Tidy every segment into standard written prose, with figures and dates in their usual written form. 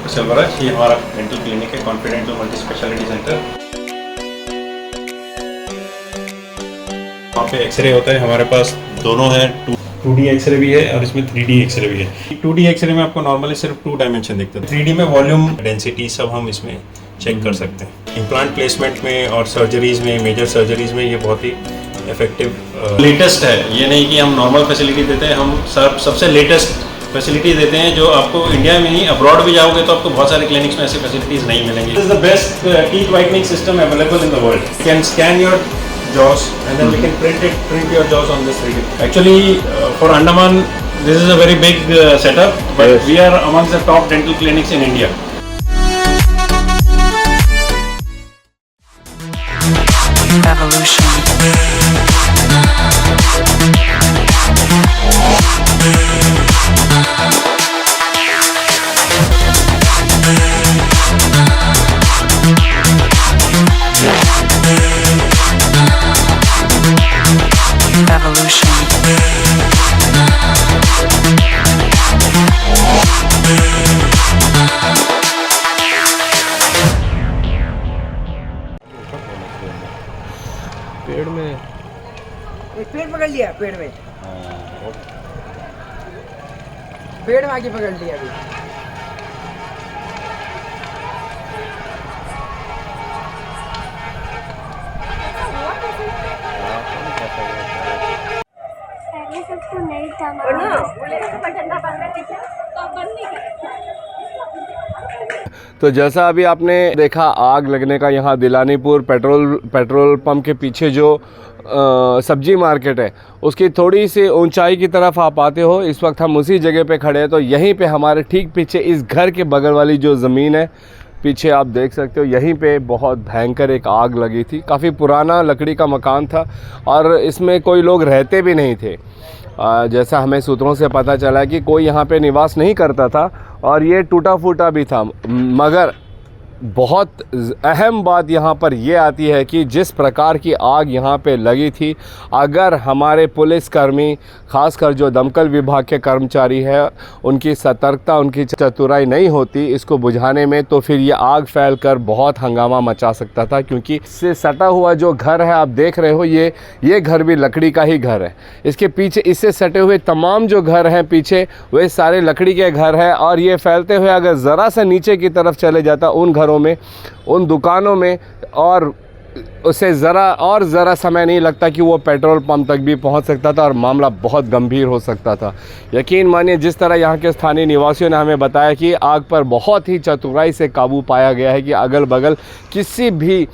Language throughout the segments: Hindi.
डॉक्टर सेल्वराज। ये हमारा डेंटल क्लिनिक है, कॉन्फिडेंटल मल्टी स्पेशलिटी सेंटर। वहाँ पे एक्सरे होता है हमारे पास, दोनों है, 2D एक्सरे भी है और इसमें 3D एक्सरे भी है। 2D एक्सरे में आपको नॉर्मली सिर्फ 2 डायमेंशन दिखते हैं, 3D में वॉल्यूम, डेंसिटी सब हम इसमें चेक कर सकते हैं। इम्प्लांट प्लेसमेंट में और सर्जरीज में, मेजर सर्जरीज में ये बहुत ही इफेक्टिव लेटेस्ट है। ये नहीं कि हम नॉर्मल फैसिलिटी देते हैं, हम सबसे लेटेस्ट फैसिलिटी देते हैं जो आपको इंडिया में ही, अब्रॉड भी जाओगे तो आपको बहुत सारे क्लिनिक्स में ऐसी फैसिलिटीज नहीं मिलेंगी। This is the best teeth whitening system available in the world. You can scan your jaws and then we can print your jaws on this 3D. Actually, for Andaman, this is a very big setup, but yes, we are amongst the top dental clinics in India. Evolution. पेड़ में एक पेड़ पकड़ लिया, पेड़ में आके पकड़ लिया अभी। सबको नहीं था तो जैसा अभी आपने देखा आग लगने का, यहाँ दिलानीपुर पेट्रोल पंप के पीछे जो सब्जी मार्केट है उसकी थोड़ी सी ऊंचाई की तरफ आप आते हो। इस वक्त हम उसी जगह पे खड़े हैं। तो यहीं पे हमारे ठीक पीछे इस घर के बगल वाली जो ज़मीन है, पीछे आप देख सकते हो, यहीं पे बहुत भयंकर एक आग लगी थी। काफ़ी पुराना लकड़ी का मकान था और इसमें कोई लोग रहते भी नहीं थे। जैसा हमें सूत्रों से पता चला कि कोई यहाँ पे निवास नहीं करता था और ये टूटा फूटा भी था। मगर बहुत अहम बात यहाँ पर ये आती है कि जिस प्रकार की आग यहाँ पे लगी थी, अगर हमारे पुलिसकर्मी, ख़ासकर जो दमकल विभाग के कर्मचारी है, उनकी सतर्कता, उनकी चतुराई नहीं होती इसको बुझाने में, तो फिर ये आग फैलकर बहुत हंगामा मचा सकता था। क्योंकि इससे सटा हुआ जो घर है आप देख रहे हो, ये घर भी लकड़ी का ही घर है। इसके पीछे इससे सटे हुए तमाम जो घर हैं पीछे, वे सारे लकड़ी के घर हैं। और ये फैलते हुए अगर ज़रा सा नीचे की तरफ चले जाता, उन घरों में, उन दुकानों में, और उसे ज़रा समय नहीं लगता कि वो पेट्रोल पंप तक भी पहुंच सकता था और मामला बहुत गंभीर हो सकता था। यकीन मानिए, जिस तरह यहाँ के स्थानीय निवासियों ने हमें बताया कि आग पर बहुत ही चतुराई से काबू पाया गया है कि अगल बगल किसी भी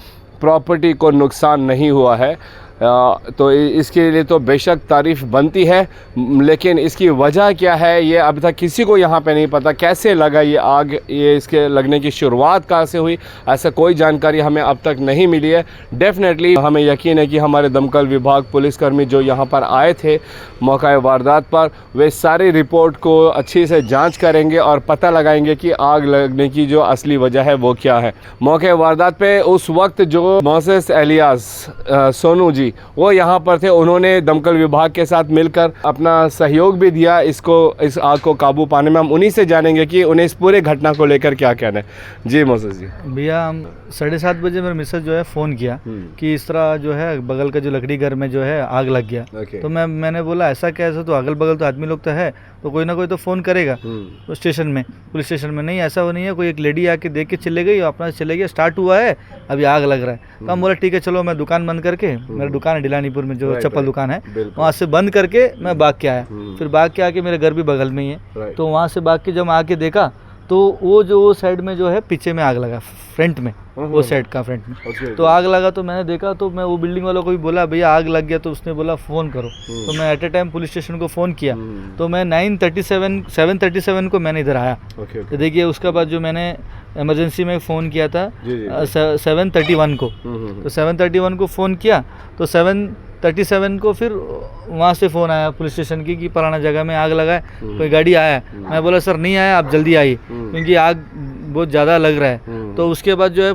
प्रॉपर्टी को नुकसान नहीं हुआ है। तो इसके लिए तो बेशक तारीफ़ बनती है, लेकिन इसकी वजह क्या है ये अभी तक किसी को यहाँ पे नहीं पता। कैसे लगा ये आग, ये इसके लगने की शुरुआत कहाँ से हुई, ऐसा कोई जानकारी हमें अब तक नहीं मिली है। डेफिनेटली हमें यकीन है कि हमारे दमकल विभाग पुलिसकर्मी जो यहाँ पर आए थे मौका वारदात पर, वे सारी रिपोर्ट को अच्छी से जाँच करेंगे और पता लगाएंगे कि आग लगने की जो असली वजह है वो क्या है। मौके वारदात पर उस वक्त जो मोसेस एलियास सोनू जी वो यहाँ पर थे, उन्होंने दमकल विभाग के साथ मिलकर अपना सहयोग भी दिया इस आग को काबू पाने में। हम उन्हीं से जानेंगे कि उन्हें इस पूरे घटना को लेकर क्या कहना है। जी मोसेस जी। भैया, हम 7:30 बजे मेरे मिसेज जो है फ़ोन किया कि इस तरह जो है बगल का जो लकड़ी घर में जो है आग लग गया। तो मैंने बोला ऐसा कैसे, तो अगल बगल तो आदमी लोग तो है, तो कोई ना कोई तो फ़ोन करेगा तो स्टेशन में, पुलिस स्टेशन में। नहीं, ऐसा वो नहीं है, कोई एक लेडी आके देख के चले गई, अपना चले गया, स्टार्ट हुआ है, अभी आग लग रहा है। तो हम बोला ठीक है चलो, मैं दुकान बंद करके, मेरा दुकान है दिलानीपुर में जो चप्पल दुकान है, वहाँ से बंद करके मैं भाग के आया। फिर भाग के आके, मेरे घर भी बगल में ही है, तो वहाँ से भाग के जब आके देखा तो वो साइड में जो है पीछे में आग लगा, फ्रंट में, वो साइड का फ्रंट में। तो आग लगा तो मैंने देखा, तो मैं वो बिल्डिंग वालों को भी बोला भैया आग लग गया, तो उसने बोला फ़ोन करो। तो मैं at a time police station को फ़ोन किया। तो मैं 7:37 को मैंने इधर आया। तो देखिए, उसके बाद जो मैंने इमरजेंसी में फ़ोन किया था 7:31 को, तो 7:31 को फ़ोन किया, तो 7:37 को फिर वहाँ से फ़ोन आया पुलिस स्टेशन की कि फलाना जगह में आग लगा है, कोई गाड़ी आया। मैं बोला सर नहीं आया, आप जल्दी आइए क्योंकि आग बहुत ज़्यादा लग रहा है। तो उसके बाद जो है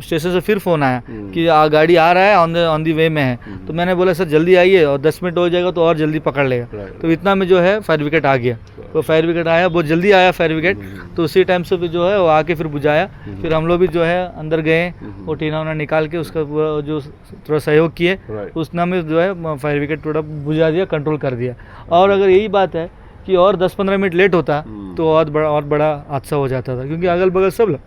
स्टेशन से फिर फ़ोन आया कि गाड़ी आ रहा है, ऑन दी वे में है। तो मैंने बोला सर जल्दी आइए, और 10 मिनट हो जाएगा तो और जल्दी पकड़ लेगा। तो इतना में जो है फायर ब्रिगेड आ गया। वो फायर ब्रिगेड आया, बहुत जल्दी आया फायर ब्रिगेड, तो उसी टाइम से भी जो है वो आके फिर बुझाया। फिर हम लोग भी जो है अंदर गए, वो टीना उना निकाल के उसका वो जो थोड़ा सहयोग किए, उसने में जो है फायर ब्रिगेड थोड़ा बुझा दिया, कंट्रोल कर दिया। और अगर यही बात है कि और 10-15 मिनट लेट होता तो और बड़ा हादसा हो जाता था, क्योंकि अगल बगल सब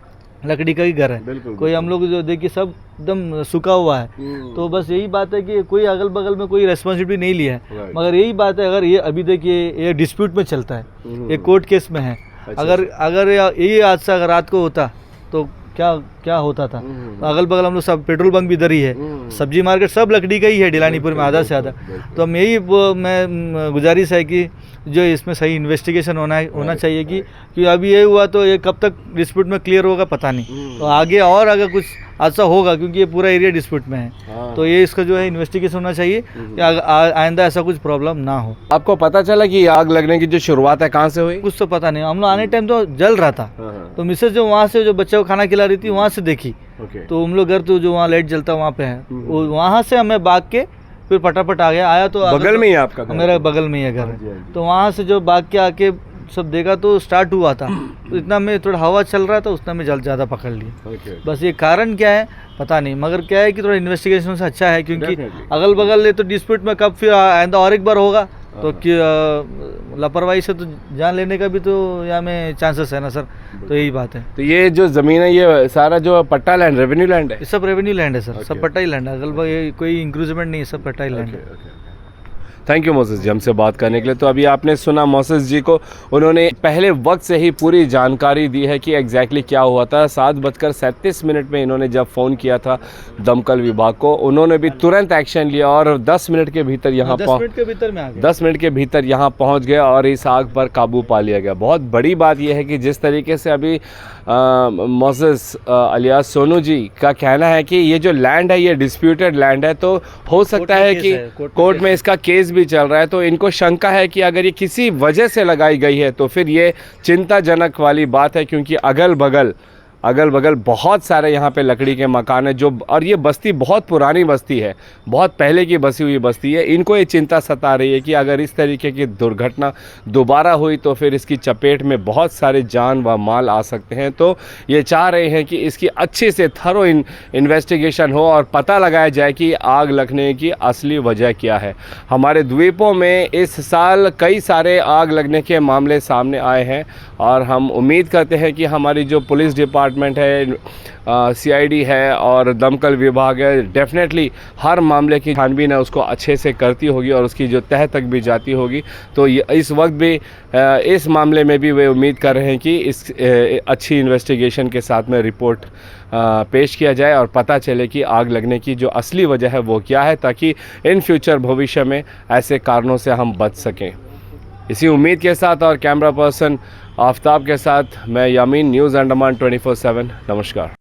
लकड़ी का ही घर है, कोई हम लोग जो देखिए सब एकदम सूखा हुआ है। तो बस यही बात है कि कोई अगल बगल में कोई रेस्पॉन्सिबिलिटी नहीं लिया है। मगर यही बात है, अगर ये अभी देखिए ये डिस्प्यूट में चलता है, ये कोर्ट केस में है। अगर यही हादसा अगर रात को होता तो क्या होता था। तो अगल बगल हम लोग सब पेट्रोल बंक भी इधर ही है, सब्जी मार्केट सब लकड़ी का ही है डिलानीपुर में आधा से आधा। तो हम यही मैं गुजारिश है कि जो इसमें सही इन्वेस्टिगेशन होना चाहिए कि अभी ये हुआ तो ये कब तक डिस्प्यूट में क्लियर होगा पता नहीं, तो आगे और अगर कुछ हादसा होगा, क्योंकि ये पूरा एरिया डिस्प्यूट में है, तो ये इसका जो है इन्वेस्टिगेशन होना चाहिए कि आइंदा ऐसा कुछ प्रॉब्लम ना हो। आपको पता चला कि आग लगने की जो शुरुआत है कहाँ से हुई? कुछ तो पता नहीं, हम लोग आने टाइम तो जल रहा था, तो मिसेज जो वहाँ से जो बच्चे को खाना खिला रही थी वहाँ से देखी, तो हम लोग घर तो जो वहाँ लाइट जलता वहाँ पे है, वहाँ से हमें भाग के फिर फटाफट आया। तो बगल में ही आपका घर? मेरा बगल में ही है घर, तो वहाँ से जो भाग के आके सब देखा तो स्टार्ट हुआ था, तो इतना में थोड़ा हवा चल रहा था, उतना में जल ज़्यादा पकड़ लिया। बस ये कारण क्या है पता नहीं, मगर क्या है कि थोड़ा इन्वेस्टिगेशन से अच्छा है, क्योंकि अगल बगल ले तो डिस्प्यूट में कब फिर आइंदा और एक बार होगा, तो लापरवाही से तो जान लेने का भी तो यहाँ में चांसेस है ना सर। तो यही बात है। तो ये जो ज़मीन है ये सारा जो पट्टा लैंड, रेवेन्यू लैंड है? ये सब रेवेन्यू लैंड है सर, सब पट्टा ही लैंड है, अगल बगल कोई इंक्रूजमेंट नहीं है, सब पट्टा ही लैंड है। थैंक यू मोसेस जी हमसे बात करने के लिए। तो अभी आपने सुना मोसेस जी को, उन्होंने पहले वक्त से ही पूरी जानकारी दी है कि एग्जैक्टली क्या हुआ था। 7:37 में इन्होंने जब फ़ोन किया था दमकल विभाग को, उन्होंने भी तुरंत एक्शन लिया और 10 मिनट के भीतर यहाँ 10 मिनट के भीतर में आ गए, 10 मिनट के भीतर यहाँ पहुँच गया और इस आग पर काबू पा लिया गया। बहुत बड़ी बात यह है कि जिस तरीके से अभी मोसेस अलियास सोनू जी का कहना है कि ये जो लैंड है ये डिस्प्यूटेड लैंड है, तो हो सकता है कि कोर्ट में इसका केस भी चल रहा है, तो इनको शंका है कि अगर ये किसी वजह से लगाई गई है तो फिर ये चिंताजनक वाली बात है, क्योंकि अगल बगल बहुत सारे यहाँ पे लकड़ी के मकान है जो, और ये बस्ती बहुत पुरानी बस्ती है, बहुत पहले की बसी हुई बस्ती है। इनको ये चिंता सता रही है कि अगर इस तरीके की दुर्घटना दोबारा हुई तो फिर इसकी चपेट में बहुत सारे जान व माल आ सकते हैं। तो ये चाह रहे हैं कि इसकी अच्छे से थरो इन्वेस्टिगेशन हो और पता लगाया जाए कि आग लगने की असली वजह क्या है। हमारे द्वीपों में इस साल कई सारे आग लगने के मामले सामने आए हैं और हम उम्मीद करते हैं कि हमारी जो पुलिस डिपार्टमेंट है, CID है और दमकल विभाग है, डेफिनेटली हर मामले की छानबीन है उसको अच्छे से करती होगी और उसकी जो तह तक भी जाती होगी। तो इस वक्त भी इस मामले में भी वे उम्मीद कर रहे हैं कि इस अच्छी इन्वेस्टिगेशन के साथ में रिपोर्ट पेश किया जाए और पता चले कि आग लगने की जो असली वजह है वो क्या है, ताकि इन फ्यूचर भविष्य में ऐसे कारणों से हम बच सकें। इसी उम्मीद के साथ और कैमरा पर्सन आफ्ताब के साथ मैं यामीन, न्यूज़ अंडमान 24/7। नमस्कार।